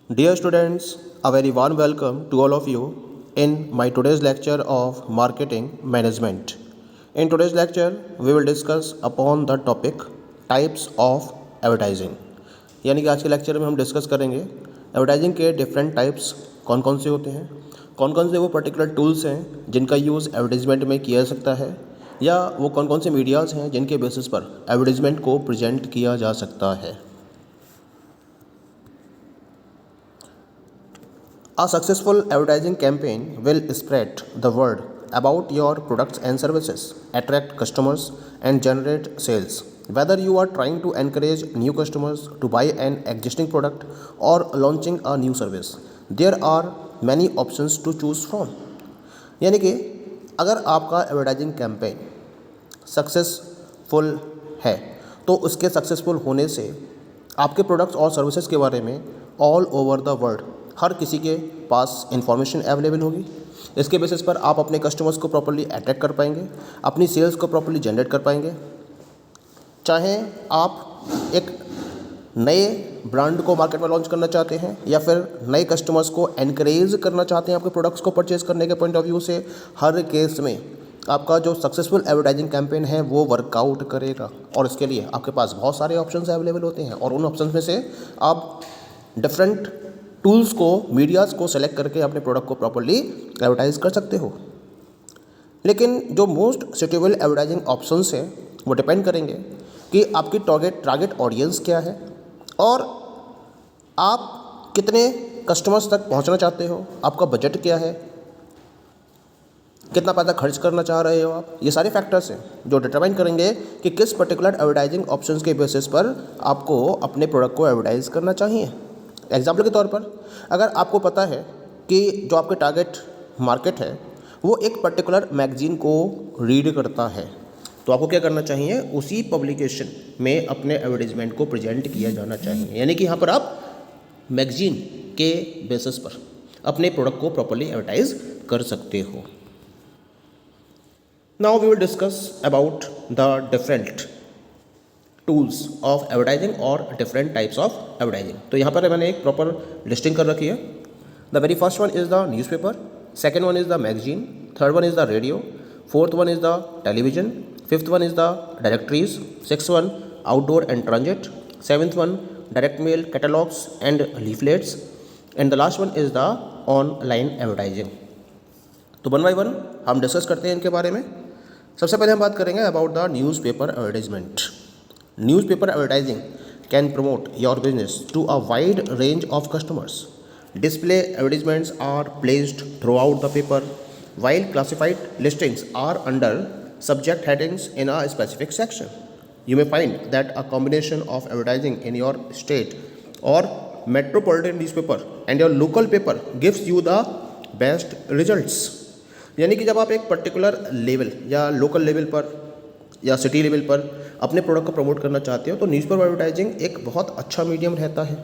Dear students, a very warm welcome to all of you in my today's lecture of marketing management. In today's lecture, we will discuss upon the topic types of advertising. यानी कि आज के lecture में हम discuss करेंगे advertising के different types कौन कौन से होते हैं, कौन कौन से वो पर्टिकुलर टूल्स हैं जिनका यूज़ एडवर्टाइजमेंट में किया जा सकता है, या वो कौन कौन से मीडियाज़ हैं जिनके बेसिस पर एडवर्टाइजमेंट को प्रेजेंट किया जा सकता है. A successful advertising campaign will spread the word about your products and services, attract customers, and generate sales. Whether you are trying to encourage new customers to buy an existing product or launching a new service, there are many options to choose from. यानी कि अगर आपका advertising campaign successful है तो उसके successful होने से आपके प्रोडक्ट्स और सर्विसेज के बारे में ऑल ओवर द वर्ल्ड हर किसी के पास इंफॉर्मेशन अवेलेबल होगी. इसके बेसिस पर आप अपने कस्टमर्स को प्रॉपर्ली अट्रैक्ट कर पाएंगे, अपनी सेल्स को प्रॉपर्ली जनरेट कर पाएंगे. चाहे आप एक नए ब्रांड को मार्केट में लॉन्च करना चाहते हैं या फिर नए कस्टमर्स को एनकरेज करना चाहते हैं आपके प्रोडक्ट्स को परचेज करने के पॉइंट ऑफ व्यू से, हर केस में आपका जो सक्सेसफुल एडवर्टाइजिंग कैंपेन है वो वर्कआउट करेगा. और इसके लिए आपके पास बहुत सारे ऑप्शंस अवेलेबल होते हैं और उन ऑप्शंस में से आप डिफरेंट टूल्स को, मीडियाज़ को सेलेक्ट करके अपने प्रोडक्ट को प्रॉपर्ली एडवर्टाइज कर सकते हो. लेकिन जो मोस्ट सुटेबल एडवर्टाइजिंग ऑप्शंस हैं वो डिपेंड करेंगे कि आपकी टारगेट ऑडियंस क्या है और आप कितने कस्टमर्स तक पहुंचना चाहते हो, आपका बजट क्या है, कितना पैसा खर्च करना चाह रहे हो आप. ये सारे फैक्टर्स हैं जो डिटरमाइन करेंगे कि किस पर्टिकुलर एडवर्टाइजिंग ऑप्शंस के बेसिस पर आपको अपने प्रोडक्ट को एडवर्टाइज करना चाहिए. एग्जाम्पल के तौर पर अगर आपको पता है कि जो आपके टारगेट मार्केट है वो एक पर्टिकुलर मैगजीन को रीड करता है, तो आपको क्या करना चाहिए, उसी पब्लिकेशन में अपने एडवर्टाइजमेंट को प्रेजेंट किया जाना चाहिए. यानी कि यहाँ पर आप मैगजीन के बेसिस पर अपने प्रोडक्ट को प्रॉपर्ली एडवर्टाइज कर सकते हो. Now we will discuss about the different tools of advertising और डिफरेंट टाइप्स ऑफ एडवर्टाइजिंग. तो यहाँ पर मैंने एक प्रॉपर लिस्टिंग कर रखी है. The very first one is the newspaper, second one is the magazine, third one is the radio, fourth one is the television, fifth one is the directories, six one outdoor and transit, seventh one direct mail catalogues and leaflets, and the last one is the online advertising. तो one by one हम discuss करते हैं इनके बारे में. सबसे पहले हम बात करेंगे about the newspaper advertisement. Newspaper advertising can promote your business to a wide range of customers. Display advertisements are placed throughout the paper, while classified listings are under subject headings in a specific section. You may find that a combination of advertising in your state or metropolitan newspaper and your local paper gives you the best results. यानी कि जब आप एक particular level या local level पर या city level पर अपने प्रोडक्ट को प्रमोट करना चाहते हो तो न्यूज़पेपर एडवर्टाइजिंग एक बहुत अच्छा मीडियम रहता है.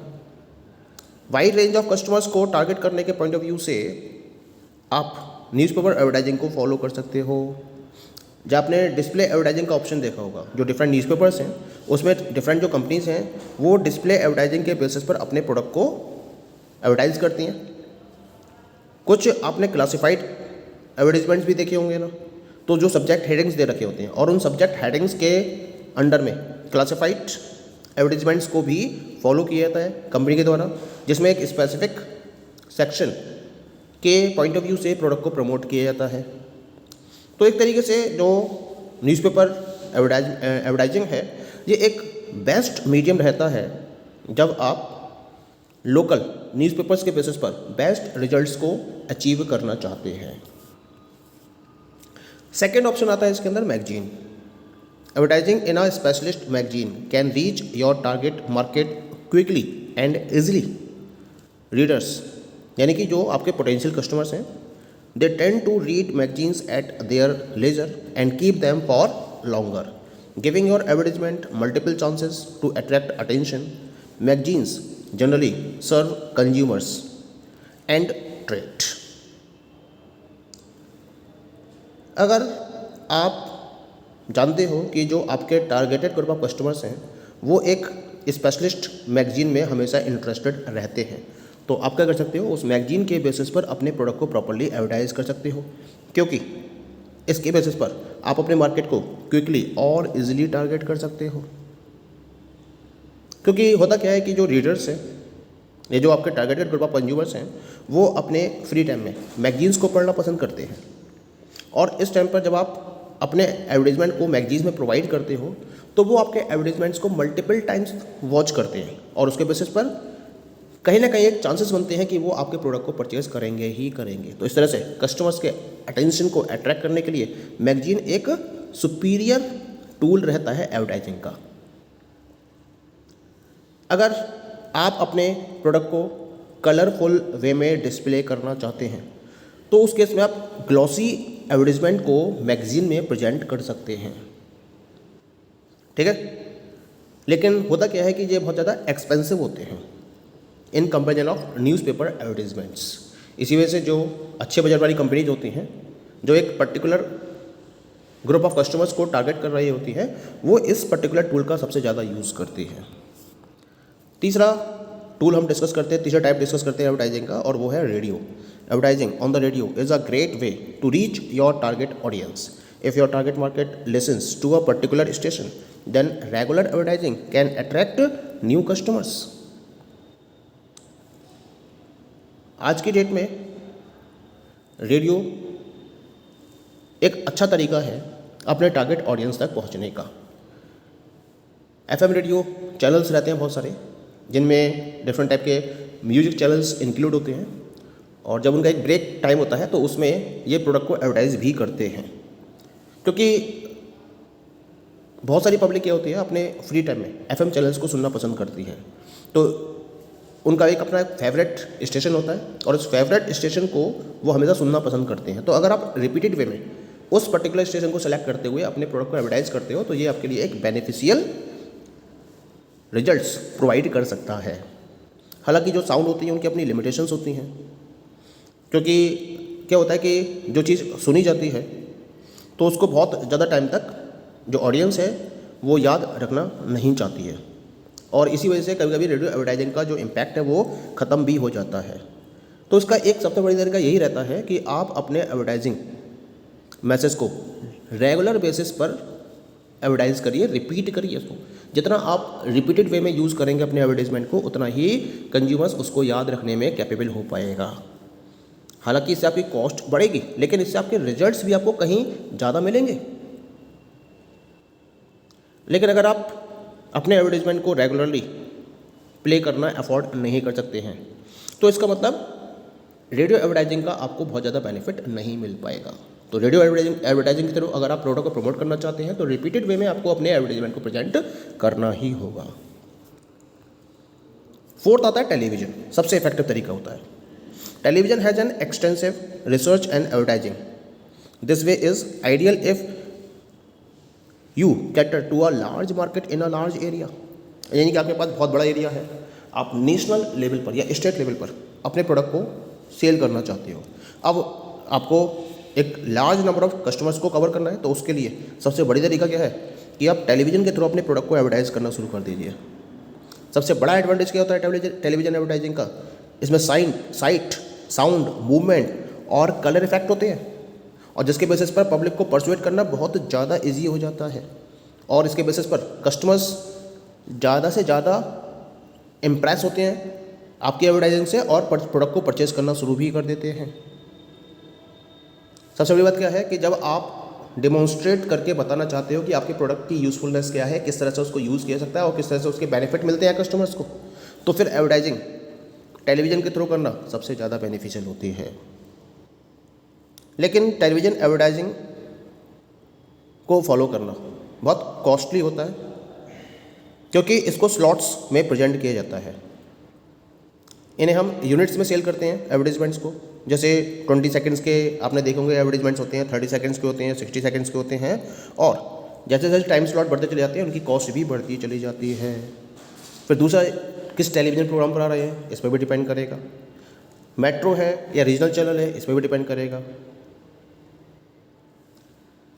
वाइड रेंज ऑफ कस्टमर्स को टारगेट करने के पॉइंट ऑफ व्यू से आप न्यूज़पेपर एडवर्टाइजिंग को फॉलो कर सकते हो. जब आपने डिस्प्ले एडवर्टाइजिंग का ऑप्शन देखा होगा, जो डिफरेंट न्यूज़पेपर्स हैं उसमें डिफरेंट जो कंपनीज़ हैं वो डिस्प्ले एडवर्टाइजिंग के बेसिस पर अपने प्रोडक्ट को एडवर्टाइज करती हैं. कुछ आपने क्लासिफाइड एडवर्टाइजमेंट्स भी देखे होंगे ना, तो जो सब्जेक्ट हेडिंग्स दे रखे होते हैं और उन सब्जेक्ट हेडिंग्स के अंडर में क्लासिफाइड एडवर्टाइजमेंट्स को भी फॉलो किया जाता है कंपनी के द्वारा, जिसमें एक स्पेसिफिक सेक्शन के पॉइंट ऑफ व्यू से प्रोडक्ट को प्रमोट किया जाता है. तो एक तरीके से जो न्यूज़पेपर एडवर्टाइजिंग है ये एक बेस्ट मीडियम रहता है जब आप लोकल न्यूज़पेपर्स के बेसिस पर बेस्ट रिजल्ट्स को अचीव करना चाहते हैं. सेकेंड ऑप्शन आता है इसके अंदर magazine. Advertising in a specialist magazine can reach your target market quickly and easily. Readers यानी कि जो आपके पोटेंशियल कस्टमर्स हैं they tend to read magazines at their leisure and keep them for longer, giving your advertisement multiple chances to attract attention. Magazines generally serve consumers and trade. अगर आप जानते हो कि जो आपके टारगेटेड ग्रुप ऑफ कस्टमर्स हैं वो एक स्पेशलिस्ट मैगजीन में हमेशा इंटरेस्टेड रहते हैं, तो आप क्या कर सकते हो, उस मैगजीन के बेसिस पर अपने प्रोडक्ट को प्रॉपरली एडवर्टाइज कर सकते हो, क्योंकि इसके बेसिस पर आप अपने मार्केट को क्विकली और इजीली टारगेट कर सकते हो। क्योंकि होता क्या है कि जो रीडर्स हैं, ये जो आपके टारगेटेड ग्रुप ऑफ कंज्यूमर्स हैं, वो अपने फ्री टाइम में मैगजीन्स को पढ़ना पसंद करते हैं, और इस टाइम पर जब आप अपने एडवर्टीजमेंट को मैगजीन्स में प्रोवाइड करते हो तो वो आपके एडवर्टीजमेंट्स को मल्टीपल टाइम्स वॉच करते हैं, और उसके बेसिस पर कहीं ना कहीं एक चांसेस बनते हैं कि वो आपके प्रोडक्ट को परचेज करेंगे ही करेंगे। तो इस तरह से कस्टमर्स के अटेंशन को अट्रैक्ट करने के लिए मैगजीन एक सुपीरियर टूल रहता है एडवर्टाइजिंग का। अगर आप अपने प्रोडक्ट को कलरफुल वे में डिस्प्ले करना चाहते हैं तो उस केस में आप ग्लॉसी एडवर्टीजमेंट को मैगजीन में प्रेजेंट कर सकते हैं, ठीक है। लेकिन होता क्या है कि ये बहुत ज़्यादा एक्सपेंसिव होते हैं in comparison of newspaper advertisements. इसी वजह से जो अच्छे बजट वाली कंपनीज होती हैं, जो एक पर्टिकुलर ग्रुप ऑफ कस्टमर्स को टारगेट कर रही होती है, वो इस पर्टिकुलर टूल का सबसे ज़्यादा यूज़ करती है। तीसरा टूल हम डिस्कस करते हैं, तीसरा टाइप डिस्कस करते हैं एडवर्टाइजिंग का, और वो है radio. Advertising on the radio is a great way to reach your target audience. If your target market listens to a particular station, then regular advertising can attract new customers. आज की date में radio एक अच्छा तरीका है अपने target audience तक पहुंचने का। एफएम रेडियो चैनल्स रहते हैं बहुत सारे, जिनमें डिफरेंट टाइप के म्यूजिक चैनल्स इंक्लूड होते हैं, और जब उनका एक ब्रेक टाइम होता है तो उसमें ये प्रोडक्ट को एडवर्टाइज भी करते हैं। क्योंकि बहुत सारी पब्लिक क्या होती है, अपने फ्री टाइम में एफएम चैनल्स को सुनना पसंद करती है, तो उनका एक अपना फेवरेट स्टेशन होता है, और उस फेवरेट स्टेशन को वो हमेशा सुनना पसंद करते हैं। तो अगर आप रिपीटेड वे में उस पर्टिकुलर स्टेशन को सेलेक्ट करते हुए अपने प्रोडक्ट को एडवर्टाइज करते हो तो ये आपके लिए एक बेनिफिशियल रिजल्ट्स प्रोवाइड कर सकता है। हालांकि जो साउंड होती है उनकी अपनी लिमिटेशंस होती हैं, क्योंकि क्या होता है कि जो चीज़ सुनी जाती है तो उसको बहुत ज़्यादा टाइम तक जो ऑडियंस है वो याद रखना नहीं चाहती है, और इसी वजह से कभी कभी रेडियो एडवर्टाइजिंग का जो इम्पैक्ट है वो ख़त्म भी हो जाता है। तो इसका एक सबसे बड़ी तरीका यही रहता है कि आप अपने एडवर्टाइजिंग मैसेज को रेगुलर बेसिस पर एडवर्टाइज करिए, रिपीट करिए उसको। जितना आप रिपीटेड वे में यूज़ करेंगे अपने एडवर्टाइजमेंट को, उतना ही कंज्यूमर्स उसको याद रखने में कैपेबल हो पाएगा। हालांकि इससे आपकी कॉस्ट बढ़ेगी, लेकिन इससे आपके रिजल्ट्स भी आपको कहीं ज़्यादा मिलेंगे। लेकिन अगर आप अपने एडवर्टाइजमेंट को रेगुलरली प्ले करना अफोर्ड नहीं कर सकते हैं तो इसका मतलब रेडियो एडवर्टाइजिंग का आपको बहुत ज़्यादा बेनिफिट नहीं मिल पाएगा। तो रेडियो एडवर्टाइजिंग की तरफ अगर आप प्रोडक्ट को प्रमोट करना चाहते हैं तो रिपीटेड वे में आपको अपने एडवर्टाइजमेंट को प्रेजेंट करना ही होगा। फोर्थ आता है टेलीविजन, सबसे इफेक्टिव तरीका होता है। Television has an extensive research and advertising. This way is ideal if you cater to a large market in a large area. यानी कि आपके पास बहुत बड़ा एरिया है, आप नेशनल लेवल पर या स्टेट लेवल पर अपने प्रोडक्ट को सेल करना चाहते हो। अब आपको एक लार्ज नंबर ऑफ कस्टमर्स को कवर करना है, तो उसके लिए सबसे बड़ी तरीका क्या है कि आप टेलीविज़न के थ्रू अपने प्रोडक्ट को एडवर्टाइज करना शुरू कर दीजिए। सबसे बड़ा एडवांटेज क्या होता है टेलीविज़न एडवर्टाइजिंग का, इसमें साइट, साउंड, मूवमेंट और कलर इफेक्ट होते हैं, और जिसके बेसिस पर पब्लिक को परसुएट करना बहुत ज़्यादा ईजी हो जाता है, और इसके बेसिस पर कस्टमर्स ज़्यादा से ज़्यादा इम्प्रेस होते हैं आपकी एडवर्टाइजिंग से और प्रोडक्ट को परचेज करना शुरू भी कर देते हैं। सबसे बड़ी बात क्या है कि जब आप डिमॉन्स्ट्रेट करके बताना चाहते हो कि आपके प्रोडक्ट की यूज़फुलनेस क्या है, किस तरह से उसको यूज़ किया सकता है और किस तरह से उसके बेनिफिट मिलते हैं कस्टमर्स को, तो फिर एडवर्टाइजिंग टेलीविज़न के थ्रू करना सबसे ज़्यादा बेनिफिशियल होती है। लेकिन टेलीविज़न एडवर्टाइजिंग को फॉलो करना बहुत कॉस्टली होता है, क्योंकि इसको स्लॉट्स में प्रेजेंट किया जाता है। इन्हें हम यूनिट्स में सेल करते हैं एडवर्टाइजमेंट्स को, जैसे 20 सेकंड्स के आपने देखे होंगे एडवर्टाइजमेंट्स होते हैं, 30 सेकंड्स के होते हैं, 60 सेकंड्स के होते हैं, और जैसे जैसे टाइम स्लॉट बढ़ते चले जाते हैं उनकी कॉस्ट भी बढ़ती चली जाती है। फिर दूसरा, किस टेलीविज़न प्रोग्राम पर आ रहे हैं इस पर भी डिपेंड करेगा, मेट्रो है या रीजनल चैनल है इस पर भी डिपेंड करेगा।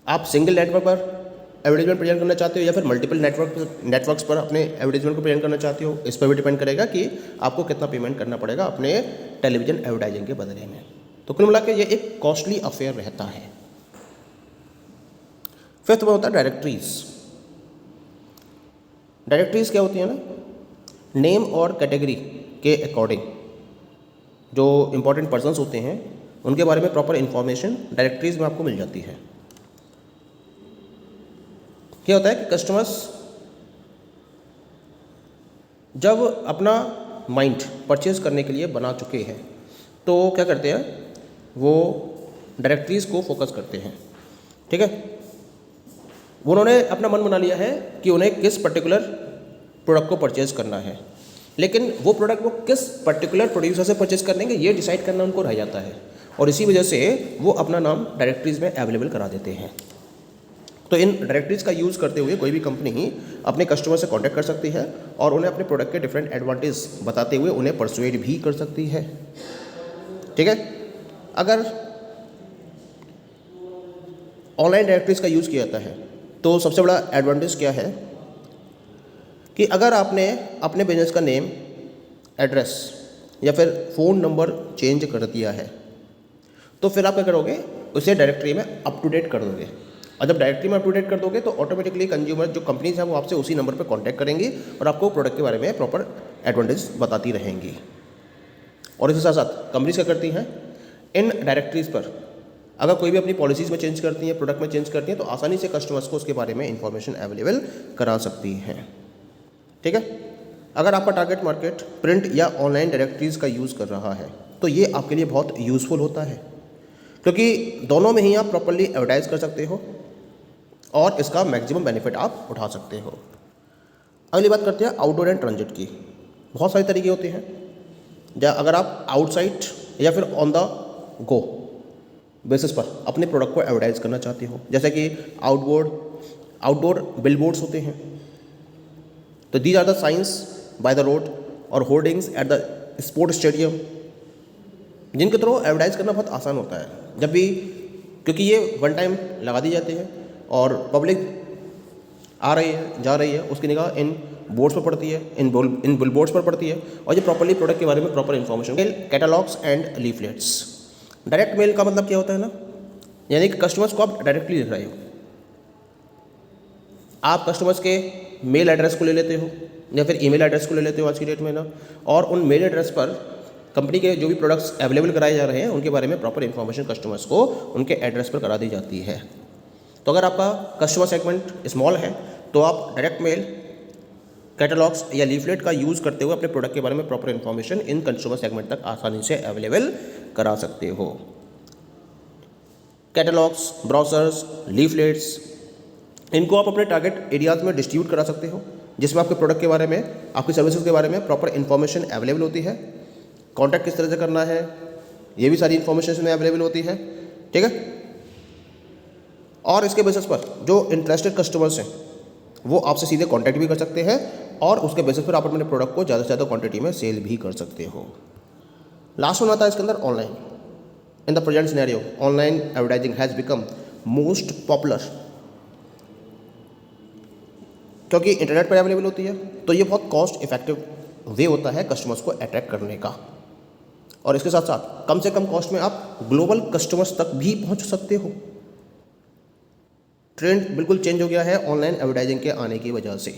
आप सिंगल नेटवर्क पर एडवर्टाइजमेंट प्रेजेंट करना चाहते हो या फिर मल्टीपल नेटवर्क्स पर अपने एडवर्टाइजमेंट को प्रेजेंट करना चाहते हो, इस पर भी डिपेंड करेगा कि आपको कितना पेमेंट करना पड़ेगा अपने टेलीविजन एडवर्टाइजिंग के बदले में। तो कुल मिला के ये एक कॉस्टली अफेयर रहता है। फिफ्थ में होता है डायरेक्टरीज। डायरेक्टरीज क्या होती है ना, नेम और कैटेगरी के अकॉर्डिंग जो इंपॉर्टेंट पर्सन्स होते हैं उनके बारे में प्रॉपर इन्फॉर्मेशन डायरेक्टरीज में आपको मिल जाती है। क्या होता है कि कस्टमर्स जब अपना माइंड परचेज करने के लिए बना चुके हैं तो क्या करते हैं, वो डायरेक्टरीज को फोकस करते हैं। ठीक है, उन्होंने अपना मन बना लिया है कि उन्हें किस पर्टिकुलर प्रोडक्ट को परचेज करना है, लेकिन वो प्रोडक्ट वो किस पर्टिकुलर प्रोड्यूसर से परचेज करेंगे ये डिसाइड करना उनको रह जाता है, और इसी वजह से वो अपना नाम डायरेक्टरीज में अवेलेबल करा देते हैं। तो इन डायरेक्टरीज का यूज़ करते हुए कोई भी कंपनी अपने कस्टमर से कांटेक्ट कर सकती है और उन्हें अपने प्रोडक्ट के डिफरेंट एडवांटेज बताते हुए उन्हें परसुएड भी कर सकती है। ठीक है, अगर ऑनलाइन डायरेक्टरीज का यूज़ किया जाता है तो सबसे बड़ा एडवांटेज क्या है कि अगर आपने अपने बिजनेस का नेम, एड्रेस या फिर फ़ोन नंबर चेंज कर दिया है तो फिर आप क्या करोगे, उसे डायरेक्टरी में अप टू डेट कर दोगे। और जब डायरेक्टरी में अप टू डेट कर दोगे तो ऑटोमेटिकली कंज्यूमर जो कंपनीज हैं वो आपसे उसी नंबर पर कांटेक्ट करेंगी और आपको प्रोडक्ट के बारे में प्रॉपर एडवांटेज बताती रहेंगी। और इसके साथ साथ कंपनीज क्या करती हैं, इन डायरेक्टरीज पर अगर कोई भी अपनी पॉलिसीज़ में चेंज करती हैं, प्रोडक्ट में चेंज करती हैं, तो आसानी से कस्टमर्स को उसके बारे में इंफॉर्मेशन अवेलेबल करा सकती हैं। ठीक है, अगर आपका टारगेट मार्केट प्रिंट या ऑनलाइन डायरेक्टरीज का यूज़ कर रहा है तो ये आपके लिए बहुत यूज़फुल होता है, क्योंकि दोनों में ही आप प्रॉपर्ली एडवर्टाइज कर सकते हो और इसका मैक्सिमम बेनिफिट आप उठा सकते हो। अगली बात करते हैं आउटडोर एंड ट्रांजिट की। बहुत सारे तरीके होते हैं, अगर आप आउटसाइड या फिर ऑन द गो बेसिस पर अपने प्रोडक्ट को एडवर्टाइज करना चाहते हो, जैसे कि आउटडोर बिलबोर्ड्स होते हैं, तो these are the signs by the road और hoardings at the sport stadium, जिनके थ्रू एडवर्टाइज करना बहुत आसान होता है जब भी, क्योंकि ये वन टाइम लगा दी जाती है और पब्लिक आ रही है जा रही है, उसकी निगाह इन बोर्ड्स पर पड़ती है, इन बिलबोर्ड्स पर पड़ती है और ये प्रॉपर्ली प्रोडक्ट के बारे में proper information, catalogues and leaflets. Direct mail का मतलब क्या होता है ना, यानी कि कस्टमर्स को आप डायरेक्टली लिख रहे हो, आप कस्टमर्स के मेल एड्रेस को ले लेते हो या फिर ईमेल एड्रेस को ले लेते हो आज की डेट में ना, और उन मेल एड्रेस पर कंपनी के जो भी प्रोडक्ट्स अवेलेबल कराए जा रहे हैं उनके बारे में प्रॉपर इन्फॉर्मेशन कस्टमर्स को उनके एड्रेस पर करा दी जाती है। तो अगर आपका कस्टमर सेगमेंट स्मॉल है तो आप डायरेक्ट मेल, कैटलॉग्स या लीफलेट का यूज़ करते हुए अपने प्रोडक्ट के बारे में proper information in consumer segment तक आसानी से अवेलेबल करा सकते हो। कैटलॉग्स, ब्राउजर्स, लीफलेट्स, इनको आप अपने टारगेट एरियाज में डिस्ट्रीब्यूट करा सकते हो, जिसमें आपके प्रोडक्ट के बारे में, आपकी सर्विसेज के बारे में प्रॉपर इन्फॉर्मेशन अवेलेबल होती है। कॉन्टैक्ट किस तरह से करना है ये भी सारी इन्फॉर्मेशन इसमें अवेलेबल होती है। ठीक है, और इसके बेसिस पर जो इंटरेस्टेड कस्टमर्स हैं वो आपसे सीधे कांटेक्ट भी कर सकते हैं और उसके बेसिस पर आप अपने प्रोडक्ट को ज़्यादा से ज़्यादा क्वांटिटी में सेल भी कर सकते हो। लास्ट वन आता है इसके अंदर online. In the present scenario online advertising has become most popular, क्योंकि इंटरनेट पर अवेलेबल होती है तो ये बहुत कॉस्ट इफेक्टिव वे होता है कस्टमर्स को अट्रैक्ट करने का, और इसके साथ साथ कम से कम कॉस्ट में आप ग्लोबल कस्टमर्स तक भी पहुंच सकते हो। ट्रेंड बिल्कुल चेंज हो गया है ऑनलाइन एडवर्टाइजिंग के आने की वजह से।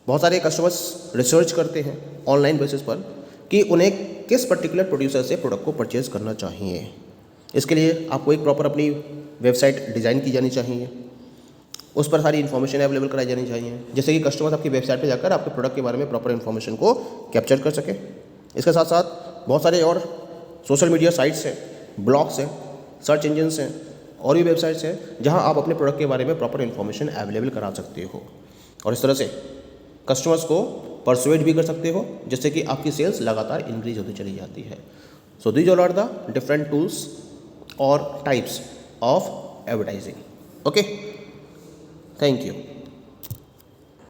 बहुत सारे कस्टमर्स रिसर्च करते हैं ऑनलाइन बेसिस पर कि उन्हें किस पर्टिकुलर प्रोड्यूसर से प्रोडक्ट को परचेज करना चाहिए। इसके लिए आपको एक प्रॉपर अपनी वेबसाइट डिज़ाइन की जानी चाहिए, उस पर सारी इन्फॉर्मेशन अवेलेबल कराई जानी चाहिए, जिससे कि कस्टमर्स आपकी वेबसाइट पर जाकर आपके प्रोडक्ट के बारे में प्रॉपर इन्फॉर्मेशन को कैप्चर कर सके। इसके साथ साथ बहुत सारे और सोशल मीडिया साइट्स हैं, ब्लॉग्स हैं, सर्च इंजन्स हैं और भी वेबसाइट्स हैं जहां आप अपने प्रोडक्ट के बारे में प्रॉपर इन्फॉर्मेशन अवेलेबल करा सकते हो और इस तरह से कस्टमर्स को परसुएड भी कर सकते हो, जिससे कि आपकी सेल्स लगातार इंक्रीज होती चली जाती है। So these all are the different tools और types of advertising. Okay, thank you.